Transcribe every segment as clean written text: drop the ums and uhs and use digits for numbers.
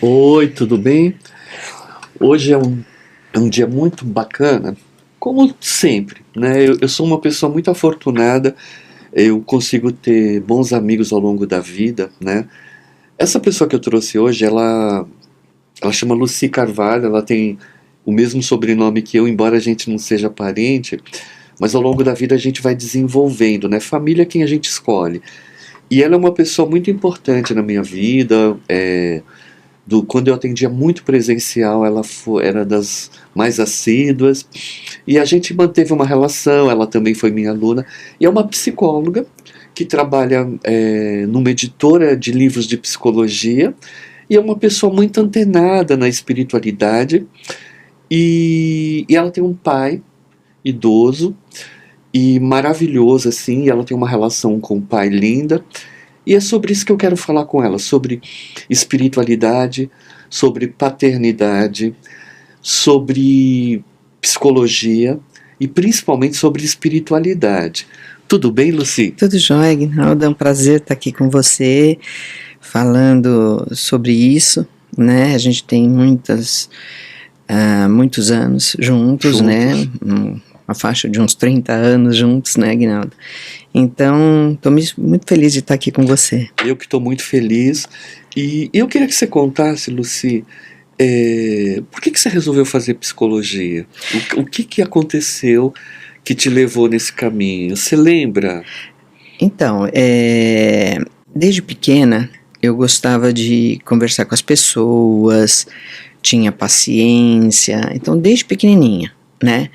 Oi, tudo bem? Hoje é um dia muito bacana, como sempre, né? Eu sou uma pessoa muito afortunada, eu consigo ter bons amigos ao longo da vida, né? Essa pessoa que eu trouxe hoje, ela chama Lucy Carvalho, ela tem o mesmo sobrenome que eu, embora a gente não seja parente, mas ao longo da vida a gente vai desenvolvendo, né? Família é quem a gente escolhe. E ela é uma pessoa muito importante na minha vida, quando eu atendia muito presencial, era das mais assíduas, e a gente manteve uma relação, ela também foi minha aluna, e é uma psicóloga que trabalha numa editora de livros de psicologia, e é uma pessoa muito antenada na espiritualidade, e ela tem um pai idoso, e maravilhoso assim, e ela tem uma relação com o pai linda, e é sobre isso que eu quero falar com ela, sobre espiritualidade, sobre paternidade, sobre psicologia e principalmente sobre espiritualidade. Tudo bem, Lucy? Tudo jóia, Guinaldo, é um prazer estar aqui com você, falando sobre isso, né? A gente tem muitos anos juntos, né? Uma faixa de uns 30 anos juntos, né, Guinaldo? Então, estou muito feliz de estar aqui com você. Eu que estou muito feliz. E eu queria que você contasse, Lucy, por que você resolveu fazer psicologia? O que aconteceu que te levou nesse caminho? Você lembra? Então, desde pequena, eu gostava de conversar com as pessoas, tinha paciência, então desde pequenininha, né?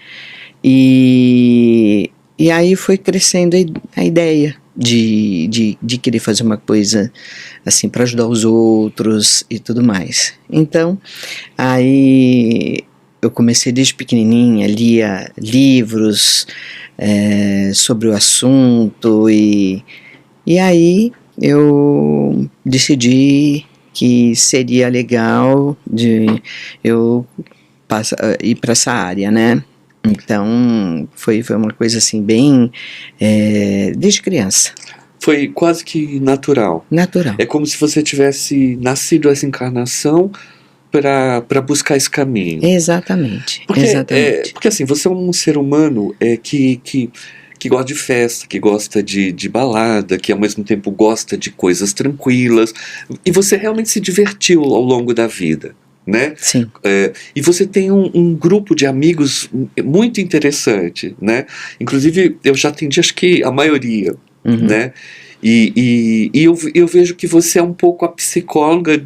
E aí foi crescendo a ideia de querer fazer uma coisa assim para ajudar os outros e tudo mais. Então, aí eu comecei desde pequenininha, lia livros sobre o assunto e aí eu decidi que seria legal de eu ir para essa área, né? Então, foi uma coisa assim, bem, desde criança. Foi quase que natural. Natural. É como se você tivesse nascido essa encarnação para buscar esse caminho. Exatamente, Porque, exatamente. porque assim, você é um ser humano que gosta de festa, que gosta de balada, que ao mesmo tempo gosta de coisas tranquilas, e você realmente se divertiu ao longo da vida, né? Sim. E você tem um grupo de amigos muito interessante, né? Inclusive, eu já atendi acho que a maioria, né? E eu vejo que você é um pouco a psicóloga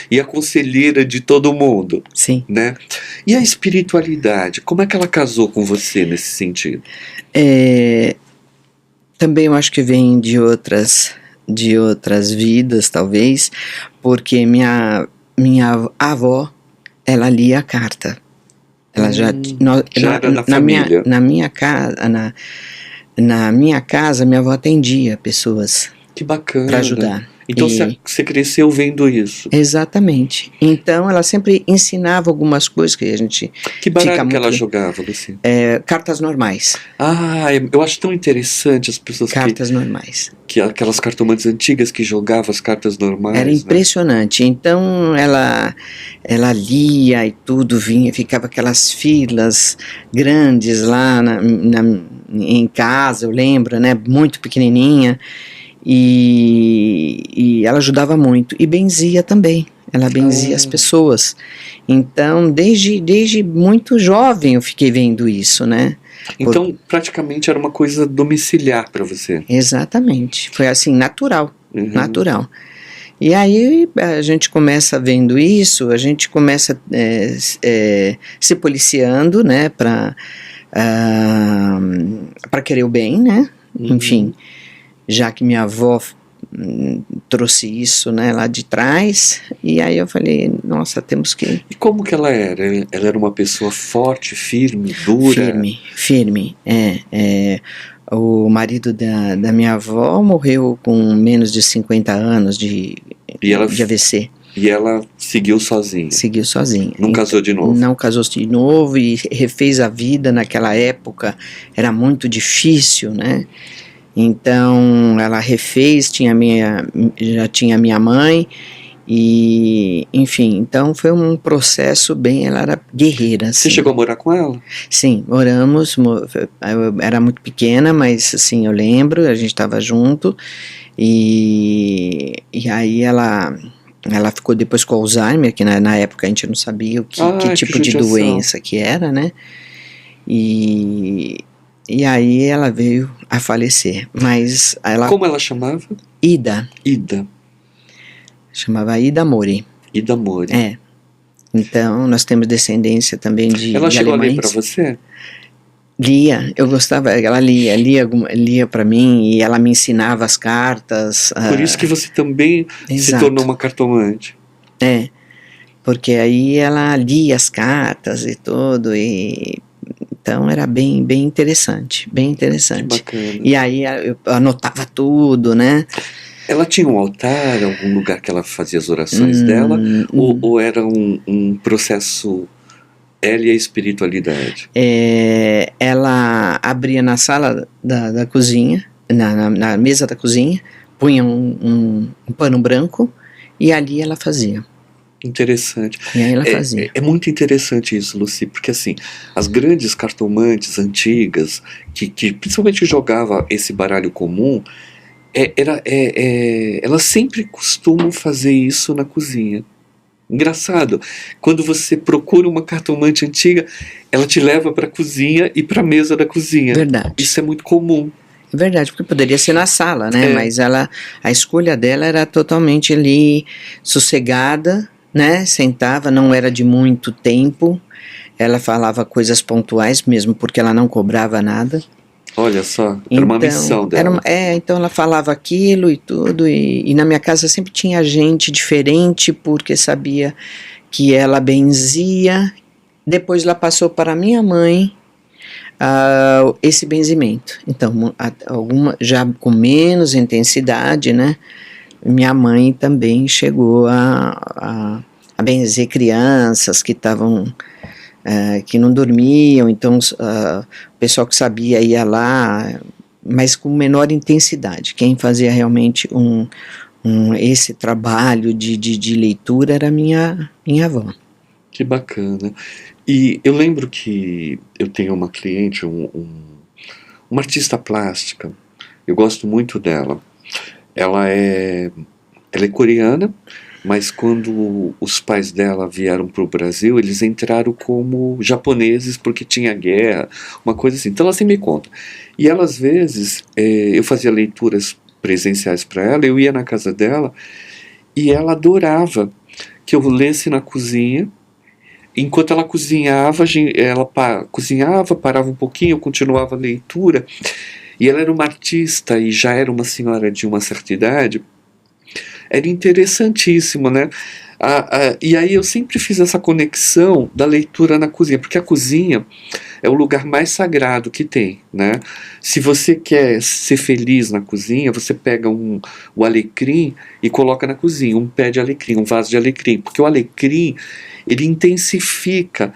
e a conselheira de todo mundo. Sim. Né? E a espiritualidade, como é que ela casou com você nesse sentido? Também eu acho que vem de outras vidas, talvez, porque minha avó, ela lia a carta. Ela já era da família. Na minha casa, minha avó atendia pessoas. Que bacana. Para ajudar. Então você cresceu vendo isso. Exatamente. Então ela sempre ensinava algumas coisas que a gente. Que baralho que ela jogava, Lucy? Cartas normais. Eu acho tão interessante as pessoas cartas normais. Que aquelas cartomantes antigas que jogavam as cartas normais. Era impressionante. Né? Então ela lia e tudo, ficava aquelas filas grandes lá em casa, eu lembro, né? Muito pequenininha. E ela ajudava muito. E benzia também. Ela benzia as pessoas. Então, desde muito jovem eu fiquei vendo isso, né? Então, praticamente era uma coisa domiciliar para você. Exatamente. Foi assim, natural. Natural. E aí a gente começa vendo isso, a gente começa se policiando, né? Para querer o bem, né? Enfim, já que minha avó trouxe isso, né, lá de trás, e aí eu falei, nossa, temos que... E como que ela era? Ela era uma pessoa forte, firme, dura? Firme. O marido da minha avó morreu com menos de 50 anos de AVC. E ela seguiu sozinha? Seguiu sozinha. Não casou de novo? Não casou de novo e refez a vida naquela época, era muito difícil, né? Então ela refez, já tinha minha mãe E, enfim, então foi um processo bem, ela era guerreira, Você assim. chegou a morar com ela? Sim, moramos, eu era muito pequena, mas assim, eu lembro, a gente estava junto, e aí ela ficou depois com Alzheimer, que na época a gente não sabia que Ai, que tipo de judiação. doença que era, né? E, e aí ela veio a falecer, mas ela, Como ela chamava? Ida, Ida. chamava Ida Mori, Ida Mori. é. Então nós temos descendência também Ela de chegou a ler pra alemães. você? Lia, eu gostava, ela lia para mim e ela me ensinava as cartas. Por isso que você também se tornou Exato, uma cartomante. é, porque aí ela lia as cartas e tudo, e então era bem, bem interessante, bem Que interessante. bacana. E aí eu anotava tudo, né? Ela tinha um altar, algum lugar que ela fazia as orações dela? Ou era um processo, ela e a espiritualidade? Ela abria na sala da cozinha, na mesa da cozinha, punha um pano branco e ali ela fazia. Interessante. E aí ela fazia. É muito interessante isso, Lucy, porque assim, as grandes cartomantes antigas, que principalmente jogava esse baralho comum, elas sempre costumam fazer isso na cozinha. Engraçado, quando você procura uma cartomante antiga, ela te leva para a cozinha e para a mesa da cozinha. Verdade. Isso é muito comum. É verdade, porque poderia ser na sala, né? É. Mas a escolha dela era totalmente ali sossegada, né? Sentava, não era de muito tempo. Ela falava coisas pontuais mesmo, porque ela não cobrava nada. Olha só, era uma missão dela. Então ela falava aquilo e tudo, e na minha casa sempre tinha gente diferente, porque sabia que ela benzia. Depois ela passou para minha mãe esse benzimento. Então, já com menos intensidade, né? Minha mãe também chegou a benzer crianças que estavam... que não dormiam, então o pessoal que sabia ia lá, mas com menor intensidade. Quem fazia realmente esse trabalho de leitura era minha avó. Que bacana. E eu lembro que eu tenho uma cliente, uma artista plástica, eu gosto muito dela. Ela é coreana, mas quando os pais dela vieram para o Brasil, eles entraram como japoneses porque tinha guerra, uma coisa assim. Então ela sempre me conta. E ela, às vezes, eu fazia leituras presenciais para ela, eu ia na casa dela e ela adorava que eu lesse na cozinha. Enquanto ela cozinhava, cozinhava, parava um pouquinho, eu continuava a leitura. E ela era uma artista e já era uma senhora de uma certa idade. Era interessantíssimo, né? E aí eu sempre fiz essa conexão da leitura na cozinha, porque a cozinha é o lugar mais sagrado que tem, né? Se você quer ser feliz na cozinha, você pega o alecrim e coloca na cozinha, um pé de alecrim, um vaso de alecrim, porque o alecrim, ele intensifica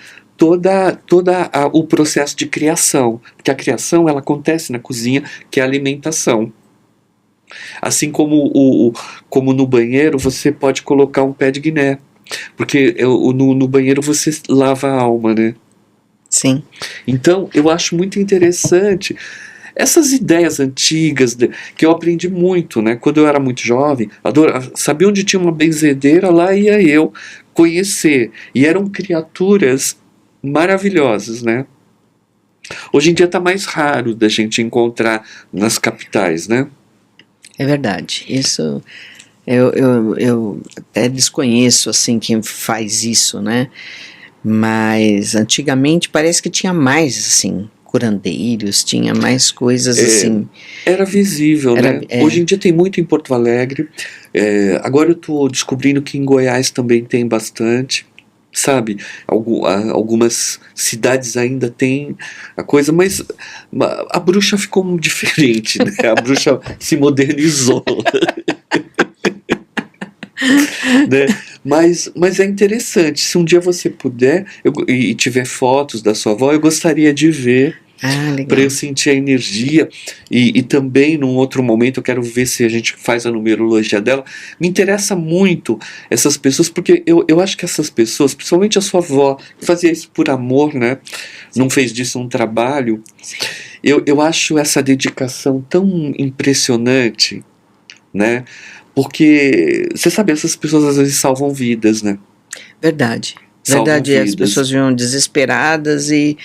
o processo de criação, porque a criação, ela acontece na cozinha, que é a alimentação. Assim como no banheiro você pode colocar um pé de guiné, porque no banheiro você lava a alma, né? Sim. Então eu acho muito interessante essas ideias antigas que eu aprendi muito, né? Quando eu era muito jovem, sabia onde tinha uma benzedeira, lá ia eu conhecer, e eram criaturas maravilhosas, né? Hoje em dia está mais raro da gente encontrar nas capitais, né? É verdade. Isso eu até desconheço assim quem faz isso, né? Mas antigamente parece que tinha mais assim curandeiros, tinha mais coisas assim. Era visível, né? Hoje em dia tem muito em Porto Alegre. Agora eu estou descobrindo que em Goiás também tem bastante. Sabe, algumas cidades ainda tem a coisa, mas a bruxa ficou diferente, né? A bruxa se modernizou. Né? Mas é interessante, se um dia você puder e tiver fotos da sua avó, eu gostaria de ver Ah, para legal. eu sentir a energia. E também, num outro momento, eu quero ver se a gente faz a numerologia dela. Me interessa muito essas pessoas, porque eu acho que essas pessoas, principalmente a sua avó, que fazia isso por amor, né? Não fez disso um trabalho. Sim. Eu acho essa dedicação tão impressionante, né? Porque, você sabe, essas pessoas às vezes salvam vidas, né? Verdade. Salvam Verdade, as vidas. pessoas vinham desesperadas e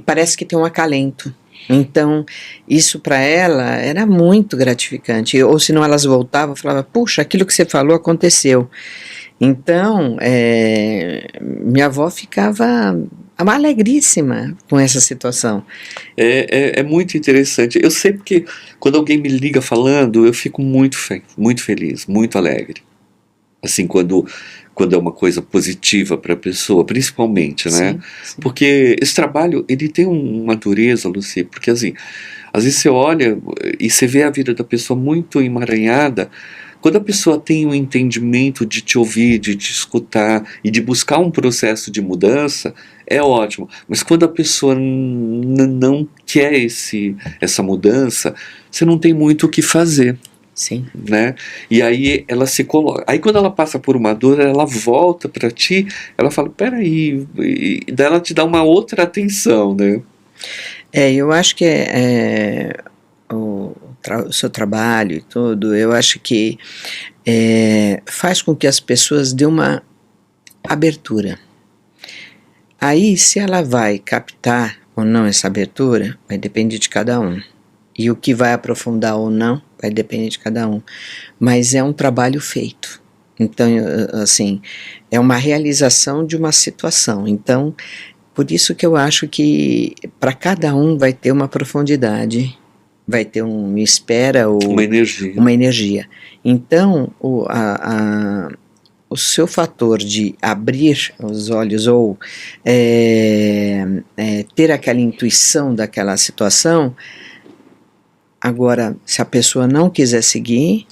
parece que tem um acalento. Então, isso para ela era muito gratificante. Ou senão elas voltavam e falavam, puxa, aquilo que você falou aconteceu. Então, minha avó ficava alegríssima com essa situação. É muito interessante. Eu sei porque quando alguém me liga falando, eu fico muito feliz, muito alegre. Assim, quando é uma coisa positiva para a pessoa, principalmente, né? Sim, sim. Porque esse trabalho, ele tem uma dureza, Luci, porque assim, às vezes você olha e você vê a vida da pessoa muito emaranhada. Quando a pessoa tem um entendimento de te ouvir, de te escutar e de buscar um processo de mudança, é ótimo. Mas quando a pessoa não quer essa mudança, você não tem muito o que fazer, Sim. né? E aí ela se coloca. Aí quando ela passa por uma dor, ela volta para ti, ela fala, peraí, e daí ela te dá uma outra atenção, né? Eu acho que o seu trabalho e tudo, eu acho que faz com que as pessoas dêem uma abertura. Aí, se ela vai captar ou não essa abertura, vai depender de cada um. E o que vai aprofundar ou não, vai depender de cada um. Mas é um trabalho feito. Então, assim, é uma realização de uma situação. Então, por isso que eu acho que para cada um vai ter uma profundidade, vai ter uma espera ou Uma energia. uma energia. Então, o seu fator de abrir os olhos ou ter aquela intuição daquela situação, agora, se a pessoa não quiser seguir,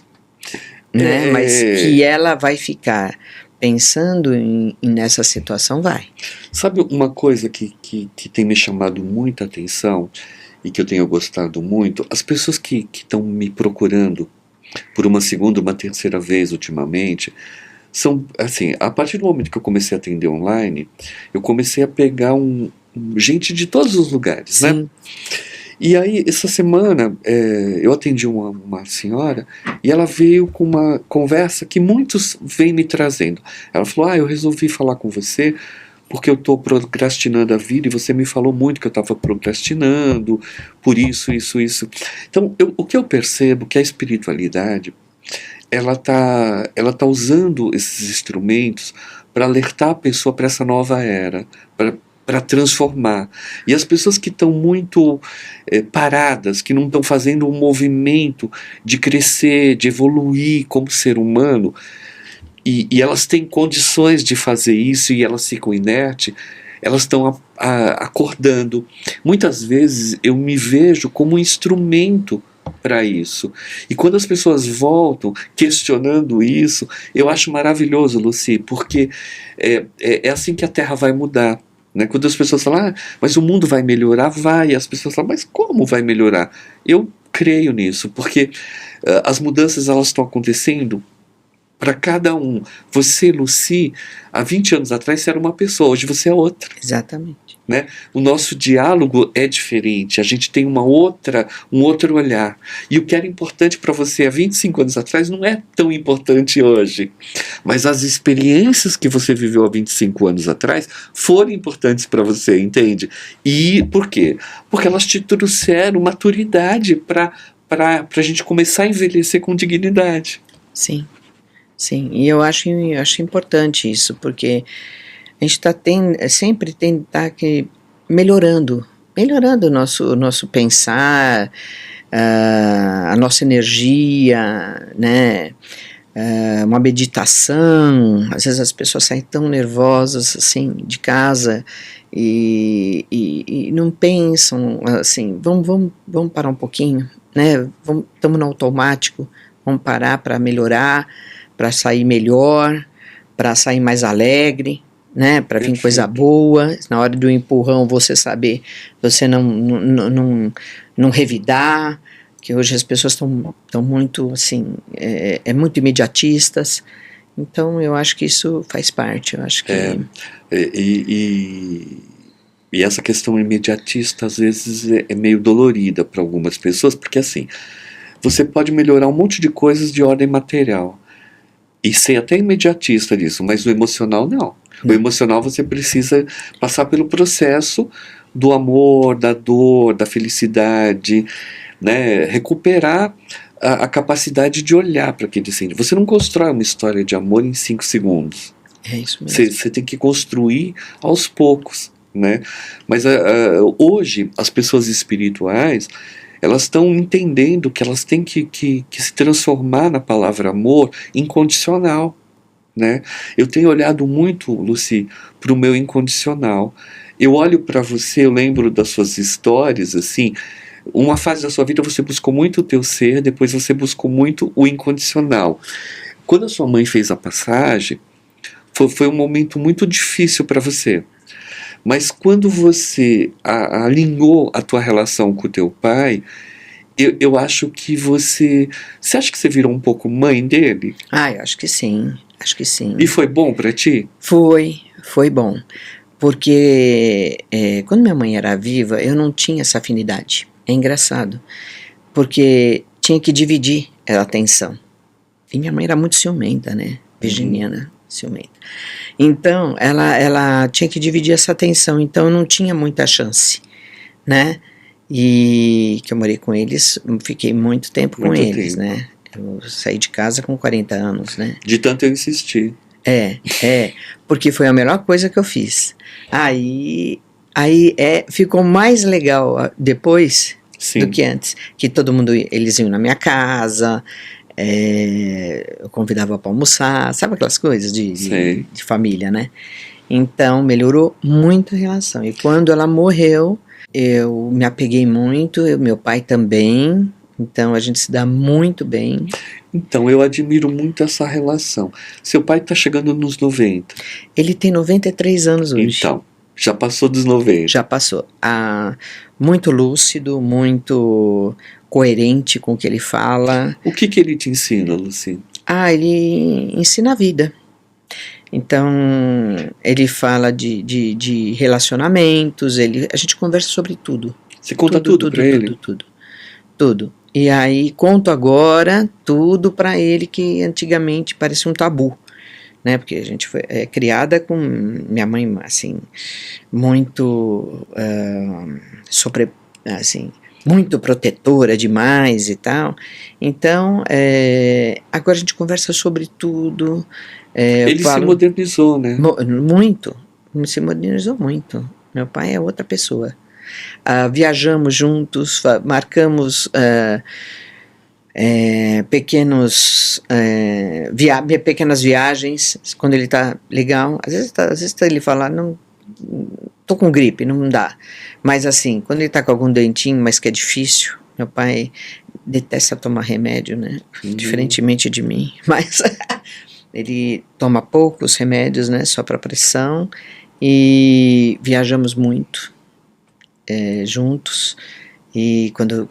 né, mas que ela vai ficar pensando nessa situação, vai. Sabe uma coisa que tem me chamado muita atenção e que eu tenho gostado muito? As pessoas que estão me procurando por uma segunda, uma terceira vez ultimamente, são, assim, a partir do momento que eu comecei a atender online, eu comecei a pegar gente de todos os lugares, né? Sim. E aí, essa semana, eu atendi uma senhora e ela veio com uma conversa que muitos vêm me trazendo. Ela falou, eu resolvi falar com você porque eu estou procrastinando a vida e você me falou muito que eu estava procrastinando, por isso, isso, isso. Então, o que eu percebo é que a espiritualidade, ela tá usando esses instrumentos para alertar a pessoa para essa nova era, para transformar. E as pessoas que estão muito paradas, que não estão fazendo um movimento de crescer, de evoluir como ser humano, e elas têm condições de fazer isso e elas ficam inertes, elas estão acordando. Muitas vezes eu me vejo como um instrumento para isso. E quando as pessoas voltam questionando isso, eu acho maravilhoso, Luci, porque é assim que a Terra vai mudar. Né? Quando as pessoas falam, mas o mundo vai melhorar, vai. E as pessoas falam, mas como vai melhorar? Eu creio nisso, porque as mudanças elas estão acontecendo para cada um. Você, Luci, há 20 anos atrás você era uma pessoa, hoje você é outra. Exatamente. Né? O nosso diálogo é diferente, a gente tem um outro olhar. E o que era importante para você há 25 anos atrás não é tão importante hoje. Mas as experiências que você viveu há 25 anos atrás foram importantes para você, entende? E por quê? Porque elas te trouxeram maturidade para a gente começar a envelhecer com dignidade. Sim. Sim, e eu acho importante isso, porque a gente sempre tem que estar melhorando o nosso pensar, a nossa energia, né? Uma meditação. Às vezes as pessoas saem tão nervosas assim de casa e não pensam assim, vamos parar um pouquinho, né? Estamos no automático, vamos parar para melhorar, para sair melhor, para sair mais alegre. né, para vir coisa boa, na hora do empurrão você saber, você não revidar, que hoje as pessoas estão muito, assim, muito imediatistas, então eu acho que isso faz parte, eu acho que... E essa questão imediatista às vezes é meio dolorida para algumas pessoas, porque assim, você pode melhorar um monte de coisas de ordem material, e ser até imediatista disso, mas o emocional não. O emocional você precisa passar pelo processo do amor, da dor, da felicidade, né? Recuperar a capacidade de olhar para aquele sentimento. Você não constrói uma história de amor em 5 segundos. É isso mesmo. Você tem que construir aos poucos, né? Mas hoje as pessoas espirituais, elas estão entendendo que elas têm que se transformar na palavra amor incondicional, né? Eu tenho olhado muito, Lucy, para o meu incondicional. Eu olho para você, eu lembro das suas histórias, assim, uma fase da sua vida você buscou muito o teu ser, depois você buscou muito o incondicional. Quando a sua mãe fez a passagem, foi um momento muito difícil para você. Mas quando você alinhou a tua relação com o teu pai, eu acho que você... Você acha que você virou um pouco mãe dele? Eu acho que sim, acho que sim. E foi bom para ti? Foi bom. Porque quando minha mãe era viva, eu não tinha essa afinidade. É engraçado. Porque tinha que dividir a atenção. E minha mãe era muito ciumenta, né? Virginiana, ciumenta. Então, ela tinha que dividir essa atenção. Então, eu não tinha muita chance, né? E que eu morei com eles, fiquei muito tempo com eles, né? Eu saí de casa com 40 anos, né? De tanto eu insistir. Porque foi a melhor coisa que eu fiz. Aí ficou mais legal depois do que antes. Que todo mundo, eles iam na minha casa, eu convidava para almoçar, sabe aquelas coisas de família, né? Então melhorou muito a relação. E quando ela morreu, eu me apeguei muito, meu pai também. Então a gente se dá muito bem. Então, eu admiro muito essa relação. Seu pai está chegando nos 90. Ele tem 93 anos hoje. Então, já passou dos 90. Já passou. Muito lúcido, muito coerente com o que ele fala. O que ele te ensina, Lucy? Ele ensina a vida. Então, ele fala de relacionamentos, a gente conversa sobre tudo. Você conta tudo para ele? Tudo. E aí conto agora tudo para ele que antigamente parecia um tabu, né? Porque a gente foi criada com minha mãe assim muito muito protetora demais e tal. Então agora a gente conversa sobre tudo. Ele se modernizou, né? Muito, se modernizou muito. Meu pai é outra pessoa. Viajamos juntos, marcamos pequenas viagens quando ele está legal. Às vezes ele fala, não, tô com gripe, não dá. Mas assim, quando ele está com algum dentinho, mas que é difícil, meu pai detesta tomar remédio, né? Diferentemente de mim, mas ele toma poucos remédios, né? Só para pressão, e viajamos muito. Juntos, e quando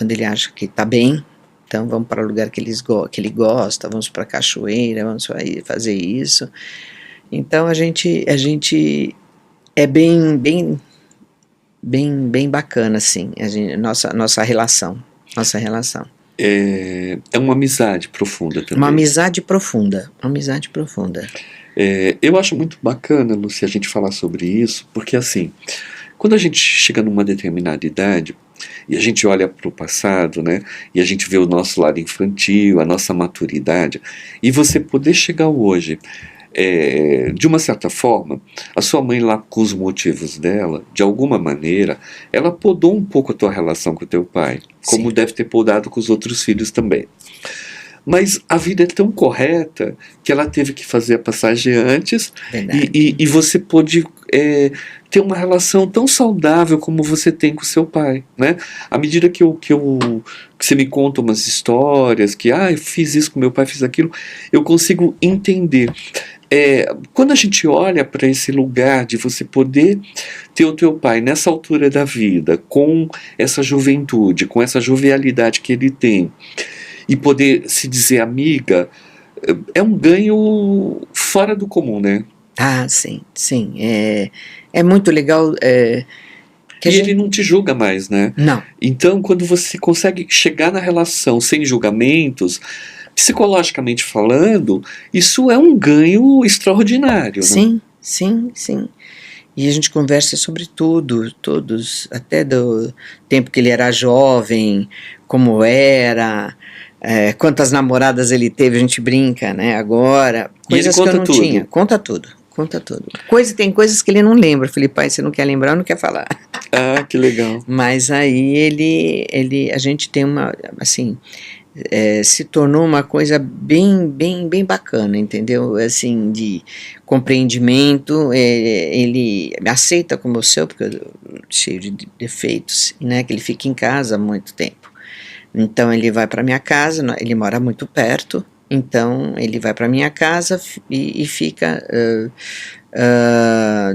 ele acha que está bem, então vamos para o lugar que ele gosta, vamos para a cachoeira, vamos fazer isso. Então a gente é bem bacana assim, nossa relação. É uma amizade profunda também. Uma amizade profunda. Eu acho muito bacana, Lucy, a gente falar sobre isso, porque assim, quando a gente chega numa determinada idade e a gente olha para o passado, né, e a gente vê o nosso lado infantil, a nossa maturidade, e você poder chegar hoje, de uma certa forma, a sua mãe lá com os motivos dela, de alguma maneira, ela podou um pouco a tua relação com o teu pai, como Sim. deve ter podado com os outros filhos também. Mas a vida é tão correta que ela teve que fazer a passagem antes e você pôde ter uma relação tão saudável como você tem com seu pai, né? À medida que você me conta umas histórias, que eu fiz isso com meu pai, fiz aquilo, eu consigo entender. quando a gente olha para esse lugar de você poder ter o teu pai nessa altura da vida, com essa juventude, com essa jovialidade que ele tem, e poder se dizer amiga, é um ganho fora do comum, né? Ah, sim, sim. É muito legal. Que a E gente... ele não te julga mais, né? Não, Então, quando você consegue chegar na relação sem julgamentos, psicologicamente falando, isso é um ganho extraordinário, né? sim, sim, sim. E a gente conversa sobre tudo, todos, até do tempo que ele era jovem, como era, quantas namoradas ele teve, a gente brinca, né? Agora, E ele coisas que eu conta não tudo. tinha. Conta tudo, conta tudo. Tem coisas que ele não lembra. Eu falei, pai, você não quer lembrar, não quer falar. Ah, que legal. Mas aí a gente tem uma, assim, se tornou uma coisa bem, bem, bem bacana, entendeu? Assim, de compreendimento, ele me aceita como eu sou, porque eu cheio de defeitos, né? Que ele fica em casa há muito tempo. Então ele vai para minha casa, ele mora muito perto, então ele vai para minha casa e fica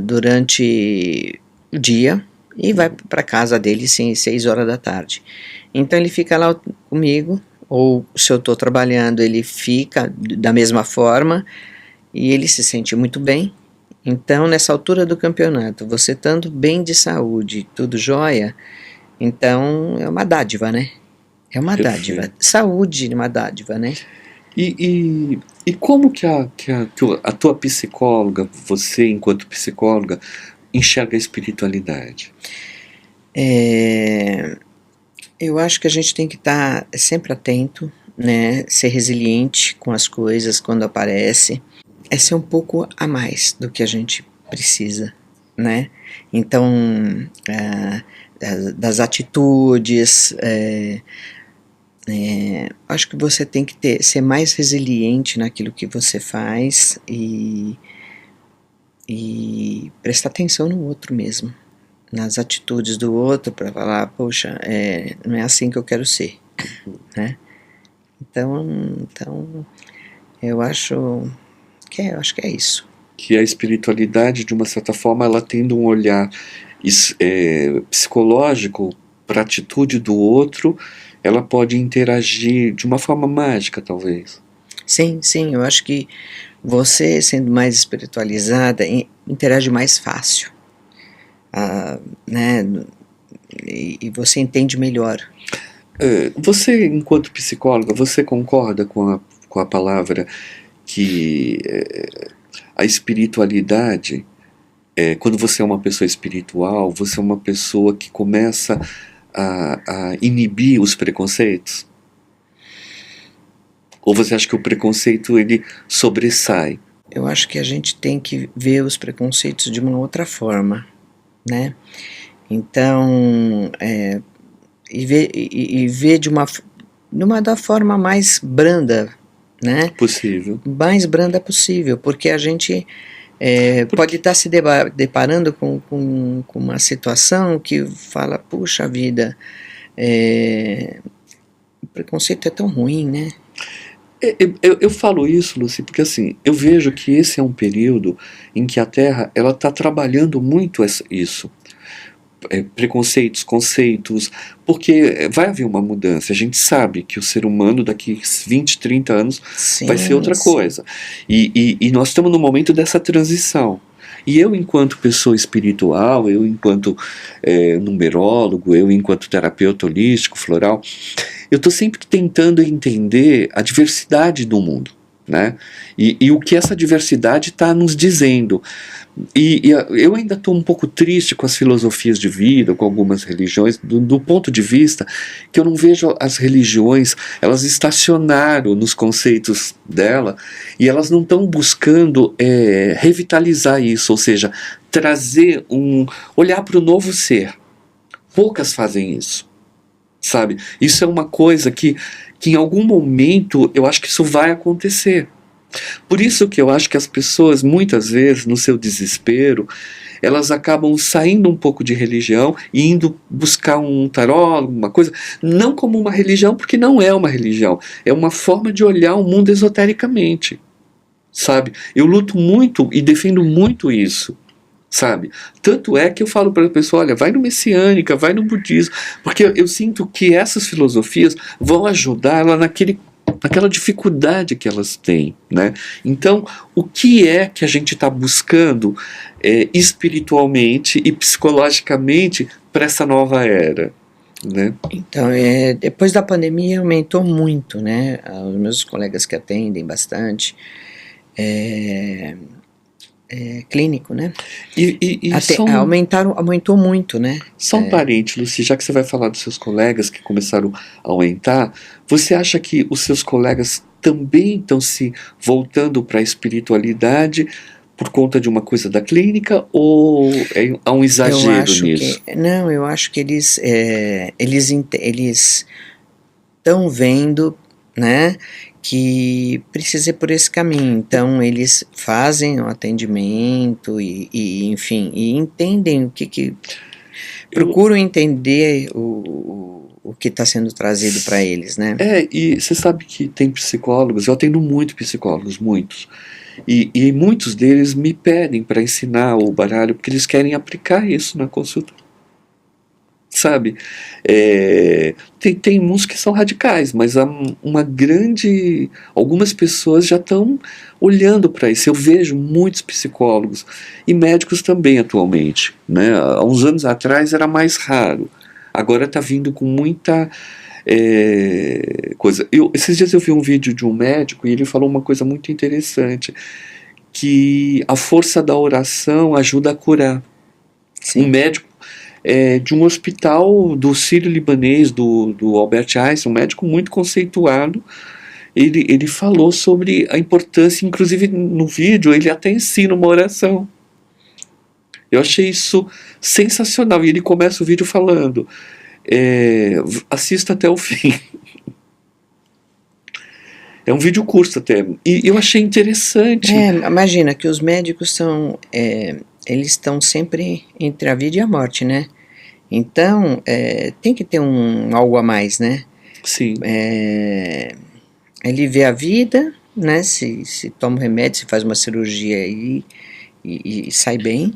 durante o dia e vai para casa dele, sim, 6 horas da tarde. Então ele fica lá comigo, ou se eu estou trabalhando, ele fica da mesma forma e ele se sente muito bem. Então, nessa altura do campeonato, você estando bem de saúde, tudo jóia, então é uma dádiva, né? É uma Perfeito. dádiva. Saúde é uma dádiva, né? E como que a tua psicóloga, você enquanto psicóloga, enxerga a espiritualidade? Eu acho que a gente tem que estar sempre atento, né? Ser resiliente com as coisas quando aparece. É ser um pouco a mais do que a gente precisa, né? Então, das atitudes, acho que você tem que ser mais resiliente naquilo que você faz e prestar atenção no outro mesmo, nas atitudes do outro, para falar, poxa, não é assim que eu quero ser, né? Então eu acho que é isso. Que a espiritualidade, de uma certa forma, ela tendo um olhar psicológico para a atitude do outro, ela pode interagir de uma forma mágica, talvez. Sim, eu acho que você, sendo mais espiritualizada, interage mais fácil, né? E você entende melhor. Você, enquanto psicóloga, você concorda com a palavra que a espiritualidade, quando você é uma pessoa espiritual, você é uma pessoa que começa a inibir os preconceitos? Ou você acha que o preconceito ele sobressai? Eu acho que a gente tem que ver os preconceitos de uma outra forma, né? Então, ver da forma mais branda, né? Possível. Mais branda possível, porque a gente pode estar se deparando com uma situação que fala, puxa vida, o preconceito é tão ruim, né? Eu falo isso, Lucy, porque assim, eu vejo que esse é um período em que a Terra ela está trabalhando muito isso. Preconceitos, conceitos, porque vai haver uma mudança. A gente sabe que o ser humano daqui 20, 30 anos vai ser outra coisa. E nós estamos no momento dessa transição. E eu, enquanto pessoa espiritual, eu, enquanto numerólogo, eu, enquanto terapeuta holístico, floral, eu estou sempre tentando entender a diversidade do mundo, né? E o que essa diversidade está nos dizendo. E eu ainda estou um pouco triste com as filosofias de vida, com algumas religiões, do ponto de vista que eu não vejo as religiões, elas estacionaram nos conceitos dela e elas não estão buscando revitalizar isso, ou seja, trazer olhar para o novo ser. Poucas fazem isso, sabe? Isso é uma coisa que em algum momento eu acho que isso vai acontecer. Por isso que eu acho que as pessoas, muitas vezes, no seu desespero, elas acabam saindo um pouco de religião e indo buscar um tarólogo, uma coisa, não como uma religião, porque não é uma religião, é uma forma de olhar o mundo esotericamente, sabe? Eu luto muito e defendo muito isso, sabe? Tanto é que eu falo para a pessoa, olha, vai no messiânica, vai no budismo, porque eu sinto que essas filosofias vão ajudar ela naquela dificuldade que elas têm, né? Então, o que é que a gente está buscando espiritualmente e psicologicamente para essa nova era, né? Então, depois da pandemia aumentou muito, né? Os meus colegas que atendem bastante, clínico, né? E Aumentou muito, né? só um parente, Luci, já que você vai falar dos seus colegas que começaram a aumentar, você acha que os seus colegas também estão se voltando para a espiritualidade por conta de uma coisa da clínica ou há um Eu exagero acho nisso? não, eu acho que eles estão vendo, né, que precisa ir por esse caminho. Então eles fazem o atendimento enfim, e entendem procuram entender o que está sendo trazido para eles, né? E você sabe que tem psicólogos, eu atendo muito psicólogos, muitos. E muitos deles me pedem para ensinar o baralho, porque eles querem aplicar isso na consulta. Sabe? Tem uns que são radicais, mas há uma grande. Algumas pessoas já estão olhando para isso. Eu vejo muitos psicólogos e médicos também atualmente. Né? Há uns anos atrás era mais raro. Agora está vindo com muita coisa. Esses dias eu vi um vídeo de um médico e ele falou uma coisa muito interessante, que a força da oração ajuda a curar. Sim. Um médico de um hospital do Sírio-Libanês, do Albert Einstein, um médico muito conceituado, ele falou sobre a importância, inclusive no vídeo ele até ensina uma oração. Eu achei isso sensacional, e ele começa o vídeo falando, assista até o fim. É um vídeo curto até, e eu achei interessante. Imagina que os médicos eles estão sempre entre a vida e a morte, né? Então, tem que ter algo a mais, né? Sim. Ele vê a vida, né? Se toma um remédio, se faz uma cirurgia e sai bem.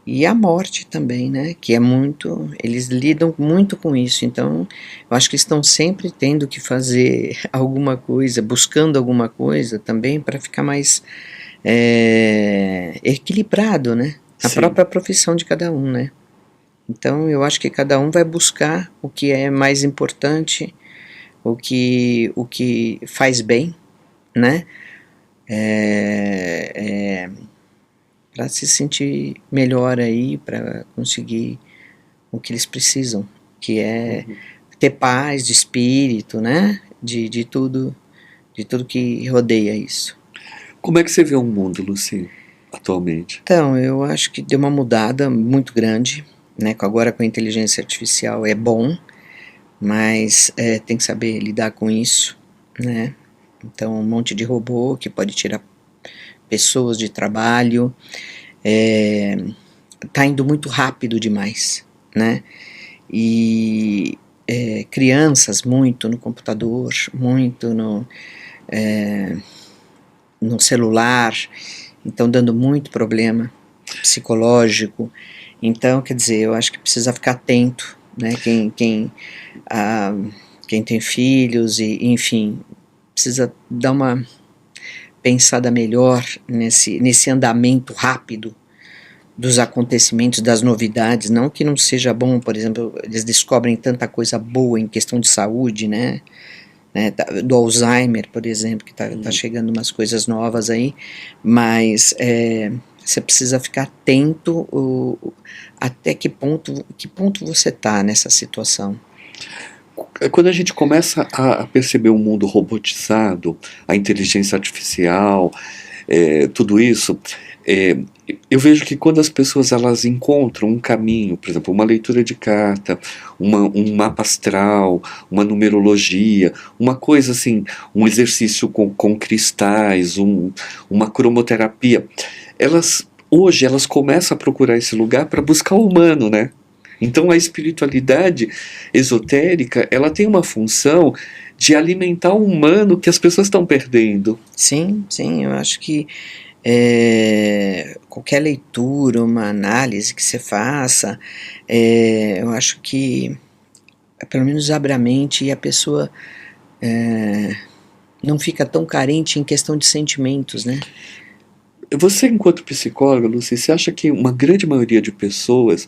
E a morte também, né? Que é muito. Eles lidam muito com isso. Então, eu acho que estão sempre tendo que fazer alguma coisa, buscando alguma coisa também para ficar mais equilibrado, né? A Sim. própria profissão de cada um, né? Então eu acho que cada um vai buscar o que é mais importante, o que faz bem, né? Para se sentir melhor aí, para conseguir o que eles precisam, que é ter paz de espírito, né? De tudo que rodeia isso. Como é que você vê o mundo, Luci, atualmente? Então, eu acho que deu uma mudada muito grande, né? Agora com a inteligência artificial é bom, mas tem que saber lidar com isso, né? Então, um monte de robô que pode tirar pessoas de trabalho, tá indo muito rápido demais, né? E crianças muito no computador, muito no celular, então dando muito problema psicológico. Então, quer dizer, eu acho que precisa ficar atento, né? Quem tem filhos e, enfim, precisa dar uma pensada melhor nesse andamento rápido dos acontecimentos, das novidades. Não que não seja bom, por exemplo, eles descobrem tanta coisa boa em questão de saúde, né? Do Alzheimer, por exemplo, que tá chegando umas coisas novas aí, mas você precisa ficar atento até que ponto você está nessa situação. Quando a gente começa a perceber um mundo robotizado, a inteligência artificial, tudo isso, eu vejo que quando as pessoas elas encontram um caminho, por exemplo, uma leitura de carta, um mapa astral, uma numerologia, uma coisa assim, um exercício com cristais, uma cromoterapia, hoje elas começam a procurar esse lugar para buscar o humano, né? Então a espiritualidade esotérica, ela tem uma função de alimentar o humano que as pessoas estão perdendo. Sim, sim, eu acho que qualquer leitura, uma análise que você faça, eu acho que pelo menos abre a mente e a pessoa não fica tão carente em questão de sentimentos, né? Você, enquanto psicóloga, Lucy, você acha que uma grande maioria de pessoas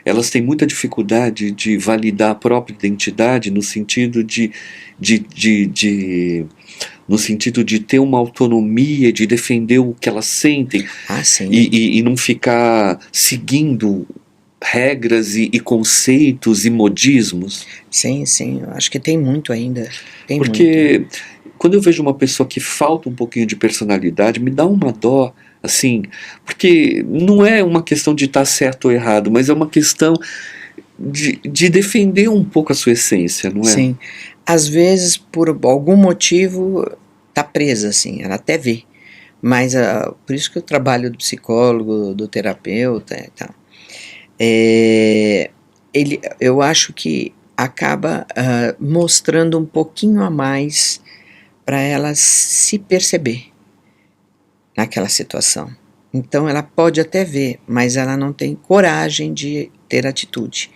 elas têm muita dificuldade de validar a própria identidade no sentido no sentido de ter uma autonomia, de defender o que elas sentem Ah, sim. e não ficar seguindo regras e conceitos e modismos? Sim, sim, eu acho que tem muito ainda. Tem muito. Porque quando eu vejo uma pessoa que falta um pouquinho de personalidade, me dá uma dó, assim, porque não é uma questão de estar certo ou errado, mas é uma questão de defender um pouco a sua essência, não é? Sim. Às vezes, por algum motivo, tá presa, assim, ela até vê. Mas por isso que o trabalho do psicólogo, do terapeuta e tal, eu acho que acaba mostrando um pouquinho a mais para ela se perceber naquela situação. Então ela pode até ver, mas ela não tem coragem de ter atitude.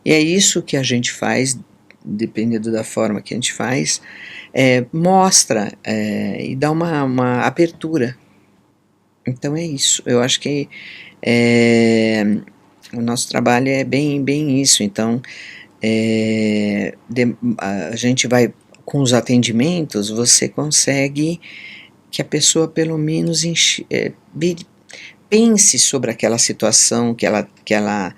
E é isso que a gente faz, dependendo da forma que a gente faz, mostra e dá uma abertura. Então é isso. Eu acho que o nosso trabalho é bem isso. Então a gente vai com os atendimentos, você consegue que a pessoa pelo menos pense sobre aquela situação que ela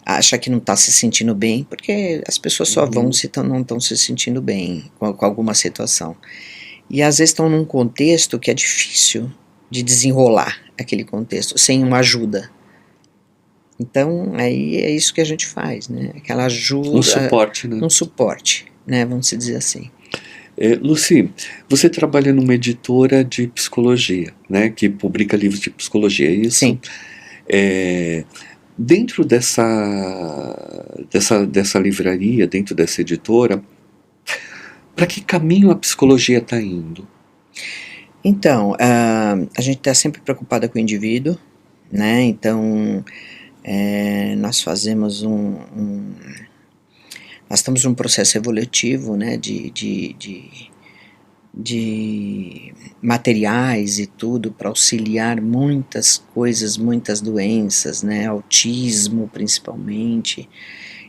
acha que não está se sentindo bem, porque as pessoas só vão se não estão se sentindo bem com alguma situação. E às vezes estão num contexto que é difícil de desenrolar aquele contexto, sem uma ajuda. Então, aí é isso que a gente faz, né? Aquela ajuda... Um suporte, né? Um suporte, né? Vamos dizer assim. Lucy, você trabalha numa editora de psicologia, né? Que publica livros de psicologia, é isso? Sim. Dentro dessa livraria, dentro dessa editora, para que caminho a psicologia está indo? Então, a gente está sempre preocupada com o indivíduo, né? Então, nós fazemos nós estamos num processo evolutivo, né? De materiais e tudo para auxiliar muitas coisas, muitas doenças, né? Autismo principalmente,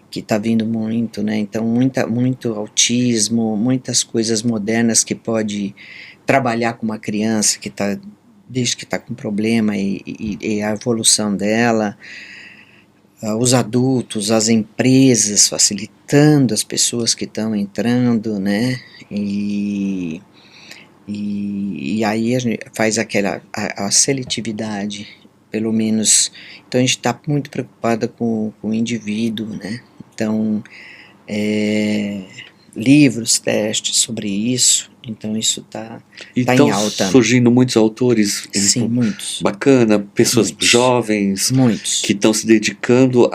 que está vindo muito, né? Então muito autismo, muitas coisas modernas que pode trabalhar com uma criança que está desde que está com problema e a evolução dela, os adultos, as empresas facilitando as pessoas que estão entrando, né? E aí a gente faz a seletividade, pelo menos. Então a gente está muito preocupada com o indivíduo, né? Então, livros, testes sobre isso. Então isso está em alta. Surgindo muitos autores. Sim, muitos. Bacana, pessoas muitos. Jovens. Muitos. Que estão se dedicando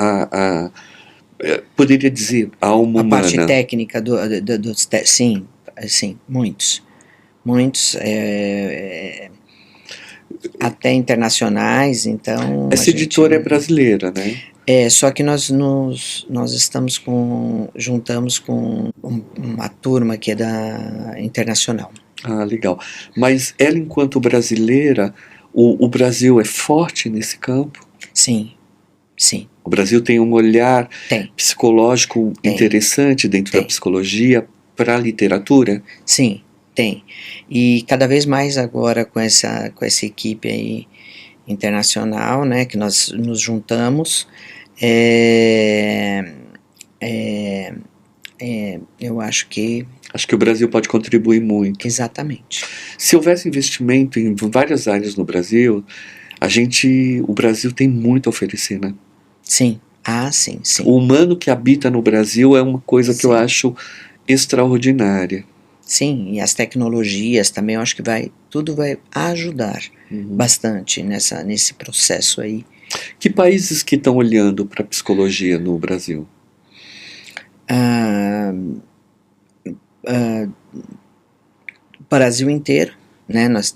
poderia dizer, a alma humana. A parte técnica dos testes, sim, muitos. Muitos, até internacionais, então... Essa editora é brasileira, né? Só que nós juntamos com uma turma que é da internacional. Ah, legal. Mas ela, enquanto brasileira, o Brasil é forte nesse campo? Sim, sim. O Brasil tem um olhar psicológico interessante dentro da psicologia para a literatura? Sim, tem. E cada vez mais agora com essa equipe aí internacional, né, que nós nos juntamos, eu acho que... Acho que o Brasil pode contribuir muito. Exatamente. Se houvesse investimento em várias áreas no Brasil, o Brasil tem muito a oferecer, né? Sim. Sim. O humano que habita no Brasil é uma coisa que eu acho extraordinária. Sim, e as tecnologias também, eu acho que tudo vai ajudar bastante nesse processo aí. Que países que estão olhando para a psicologia no Brasil? Brasil inteiro, né? Nós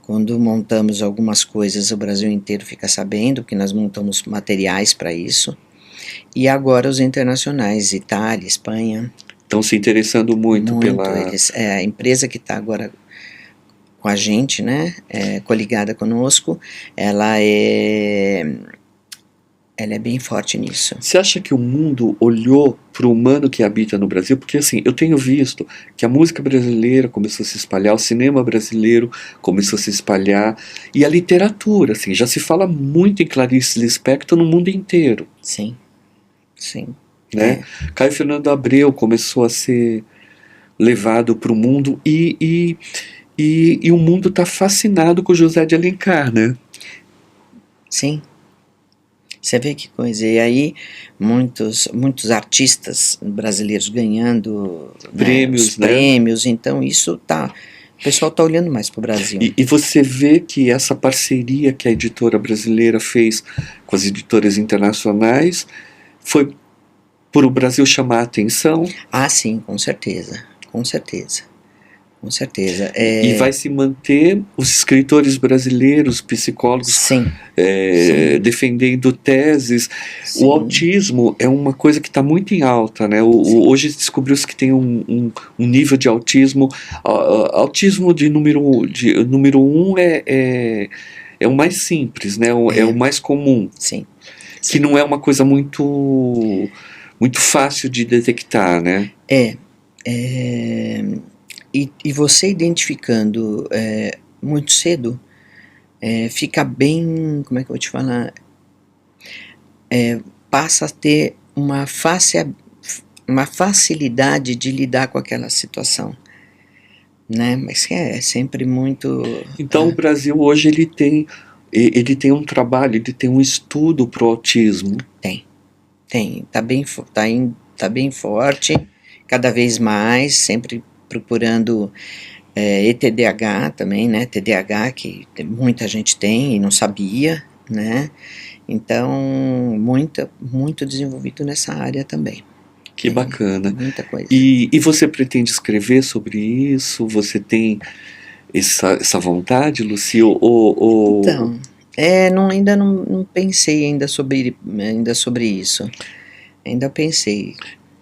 quando montamos algumas coisas, o Brasil inteiro fica sabendo, porque nós montamos materiais para isso. E agora os internacionais, Itália, Espanha. Estão se interessando muito pela... Eles, a empresa que está agora com a gente, né, coligada conosco, ela é bem forte nisso. Você acha que o mundo olhou para o humano que habita no Brasil? Porque assim, eu tenho visto que a música brasileira começou a se espalhar, o cinema brasileiro começou a se espalhar, e a literatura, assim, já se fala muito em Clarice Lispector no mundo inteiro. Sim, sim. Né? Caio Fernando Abreu começou a ser levado para o mundo, e o mundo está fascinado com José de Alencar, né? Sim. Você vê que coisa. E aí, muitos artistas brasileiros ganhando prêmios, né, prêmios. Então, isso tá. O pessoal está olhando mais para o Brasil. E você vê que essa parceria que a editora brasileira fez com as editoras internacionais foi por o Brasil chamar a atenção? Ah, sim, com certeza. Com certeza. Com certeza. E vai se manter os escritores brasileiros, psicólogos, sim. Defendendo teses. Sim. O autismo é uma coisa que está muito em alta, né? Hoje descobriu-se que tem um nível de autismo. Autismo de número 1 é o mais simples, né? É o mais comum. Sim. Que não é uma coisa muito fácil de detectar, né? E você identificando muito cedo, fica bem, como é que eu vou te falar, passa a ter uma facilidade de lidar com aquela situação, né? Mas é sempre muito... Então o Brasil hoje ele tem um trabalho, ele tem um estudo pro autismo. Tem, tá bem forte, cada vez mais, sempre procurando ETDH também, né? TDAH, que muita gente tem e não sabia, né? Então, muito desenvolvido nessa área também. Que bacana. Muita coisa. E você pretende escrever sobre isso? Você tem essa vontade, Lucy? Então, ainda não pensei ainda sobre isso. Ainda pensei.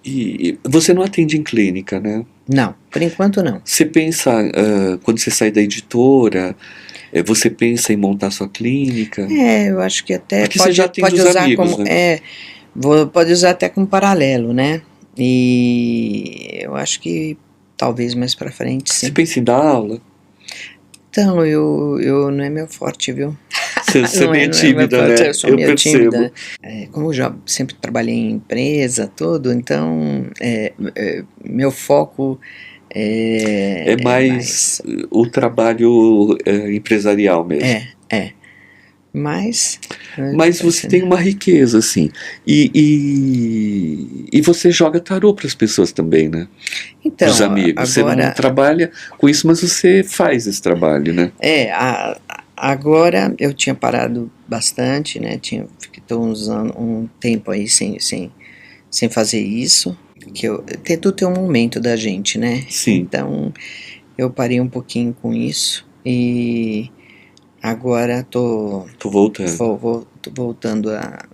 E você não atende em clínica, né? Não, por enquanto não. Você pensa, quando você sai da editora, você pensa em montar sua clínica? Eu acho que até porque você já tem pode dos usar amigos, como né? pode usar até como paralelo, né? E eu acho que talvez mais pra frente, sim. Você pensa em dar aula? Então, eu não é meu forte, viu? Você é meio tímida, né? Eu sou meio tímida. Como eu já sempre trabalhei em empresa, tudo, então meu foco é mais o trabalho empresarial mesmo. Mas você tem uma riqueza, assim. E você joga tarô para as pessoas também, né? Então, os amigos. Agora, você não trabalha com isso, mas você faz esse trabalho, né? Agora eu tinha parado bastante, né? Estou usando um tempo aí sem fazer isso. Tudo tem um momento da gente, né? Sim. Então eu parei um pouquinho com isso e agora tô voltando a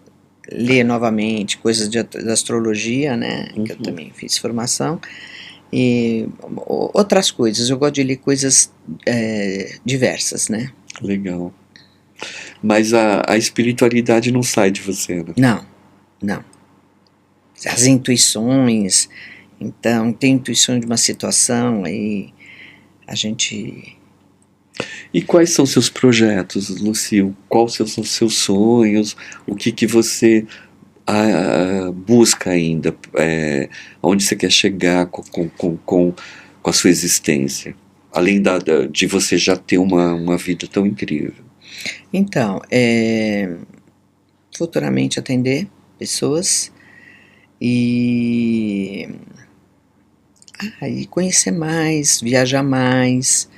ler novamente coisas da astrologia, né? Que eu também fiz formação. E outras coisas. Eu gosto de ler coisas diversas, né? Legal. Mas a espiritualidade não sai de você, né? Não. As intuições. Então, tem intuição de uma situação, aí a gente... E quais são seus projetos, Lucy? Quais são seus sonhos? O que você busca ainda? Onde você quer chegar com a sua existência? Além de você já ter uma vida tão incrível. Então, futuramente atender pessoas e conhecer mais, viajar mais,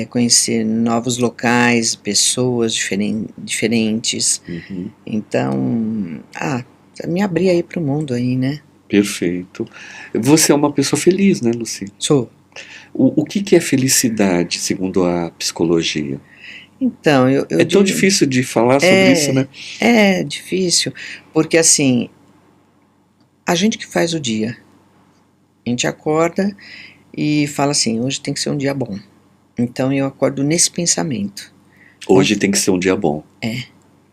conhecer novos locais, pessoas diferentes. Uhum. Então, me abrir aí para o mundo aí, né? Perfeito. Você é uma pessoa feliz, né, Lucy? Sou. O que é felicidade, segundo a psicologia? Então, eu É tão digo, difícil de falar sobre isso, né? é difícil, porque assim, a gente que faz o dia, a gente acorda e fala assim, hoje tem que ser um dia bom. Então eu acordo nesse pensamento. Hoje tem que ser um dia bom.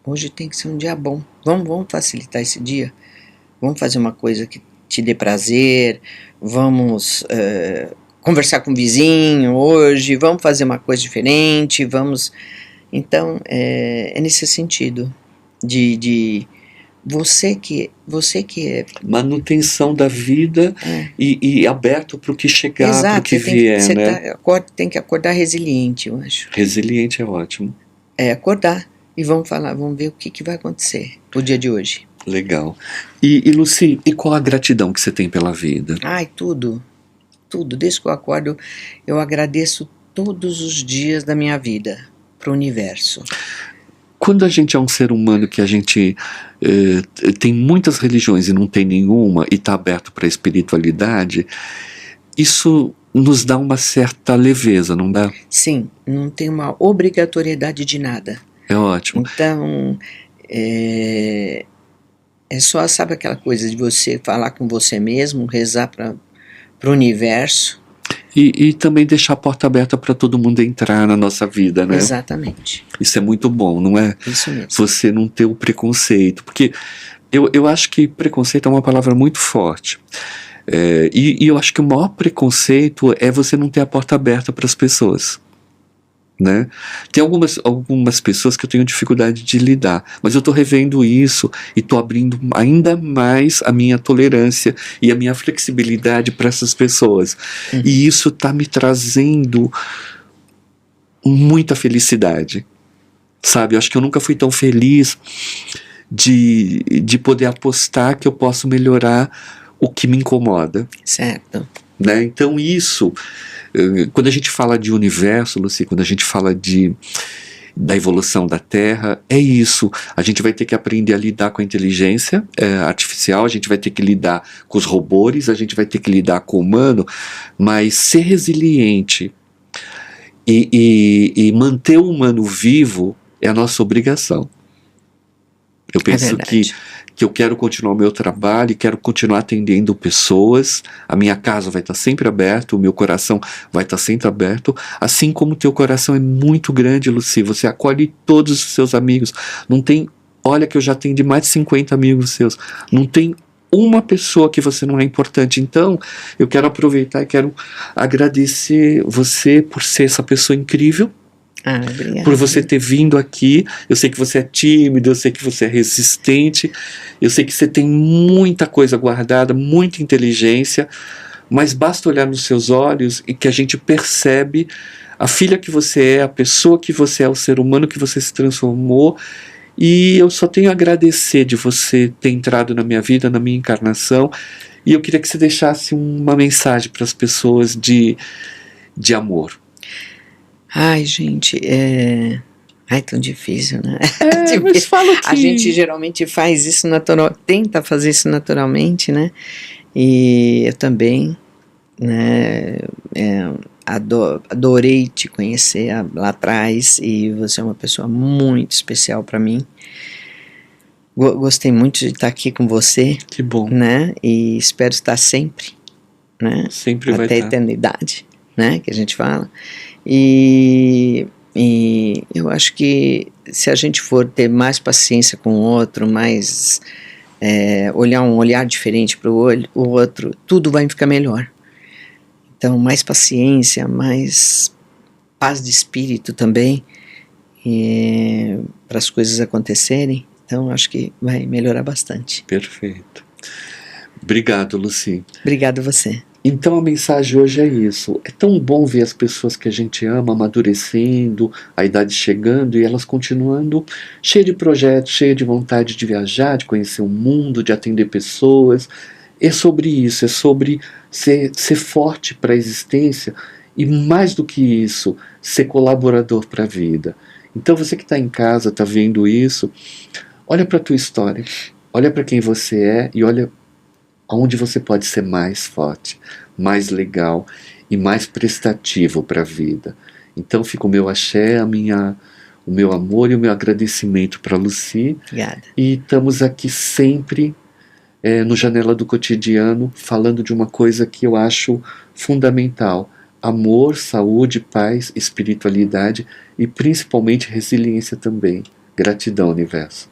Hoje tem que ser um dia bom. Vamos facilitar esse dia. Vamos fazer uma coisa que te dê prazer. Vamos conversar com o vizinho hoje. Vamos fazer uma coisa diferente. Vamos. Então é nesse sentido de você que é. Manutenção da vida e aberto para o que chegar, para o Exato. que vier, né? Tem que acordar resiliente, eu acho. Resiliente é ótimo. É acordar e vamos ver o que vai acontecer o dia de hoje. Legal. E Lucy, e qual a gratidão que você tem pela vida? Ai, tudo. Desde que eu acordo, eu agradeço todos os dias da minha vida pro universo. Quando a gente é um ser humano que a gente tem muitas religiões e não tem nenhuma e está aberto para a espiritualidade, isso nos dá uma certa leveza, não dá? Sim, não tem uma obrigatoriedade de nada. É ótimo. Então, é só, sabe aquela coisa de você falar com você mesmo, rezar para o universo. E também deixar a porta aberta para todo mundo entrar na nossa vida, né? Exatamente. Isso é muito bom, não é? Isso mesmo. Você não ter o preconceito, porque eu acho que preconceito é uma palavra muito forte. E eu acho que o maior preconceito é você não ter a porta aberta para as pessoas, né? Tem algumas pessoas que eu tenho dificuldade de lidar, mas eu estou revendo isso e estou abrindo ainda mais a minha tolerância e a minha flexibilidade para essas pessoas. E isso está me trazendo muita felicidade, sabe? Eu acho que eu nunca fui tão feliz de poder apostar que eu posso melhorar o que me incomoda. Certo. Né? Então isso, quando a gente fala de universo, Lucy, quando a gente fala da evolução da Terra, é isso. A gente vai ter que aprender a lidar com a inteligência artificial, a gente vai ter que lidar com os robôs, a gente vai ter que lidar com o humano, mas ser resiliente e manter o humano vivo é a nossa obrigação. Eu penso que eu quero continuar o meu trabalho, quero continuar atendendo pessoas, a minha casa vai estar sempre aberta, o meu coração vai estar sempre aberto, assim como o teu coração é muito grande, Lucy, você acolhe todos os seus amigos, não tem, olha que eu já atendi mais de 50 amigos seus, não tem uma pessoa que você não é importante. Então eu quero aproveitar e quero agradecer você por ser essa pessoa incrível, por você ter vindo aqui. Eu sei que você é tímido, eu sei que você é resistente, eu sei que você tem muita coisa guardada, muita inteligência, mas basta olhar nos seus olhos e que a gente percebe a filha que você é, a pessoa que você é, o ser humano que você se transformou. E eu só tenho a agradecer de você ter entrado na minha vida, na minha encarnação, e eu queria que você deixasse uma mensagem para as pessoas de amor. Ai, gente, tão difícil, né? Mas fala que... A gente geralmente faz isso tenta fazer isso naturalmente, né? E eu também, né, adorei te conhecer lá atrás, e você é uma pessoa muito especial para mim. Gostei muito de estar aqui com você. Que bom. Né? E espero estar sempre, né? Sempre vai até estar. a eternidade, né? Que a gente fala. E eu acho que se a gente for ter mais paciência com o outro, mais olhar um olhar diferente para o outro, tudo vai ficar melhor. Então, mais paciência, mais paz de espírito também, para as coisas acontecerem. Então, acho que vai melhorar bastante. Perfeito. Obrigado, Lucy. Obrigado você. Então a mensagem hoje é isso. É tão bom ver as pessoas que a gente ama amadurecendo, a idade chegando e elas continuando cheias de projetos, cheias de vontade de viajar, de conhecer o mundo, de atender pessoas. É sobre isso, é sobre ser forte para a existência e, mais do que isso, ser colaborador para a vida. Então você que está em casa, está vendo isso, olha para a tua história, olha para quem você é e olha onde você pode ser mais forte, mais legal e mais prestativo para a vida. Então fica o meu axé, o meu amor e o meu agradecimento para a Lucy. Obrigada. E estamos aqui sempre no Janela do Cotidiano, falando de uma coisa que eu acho fundamental: amor, saúde, paz, espiritualidade e principalmente resiliência também. Gratidão, universo.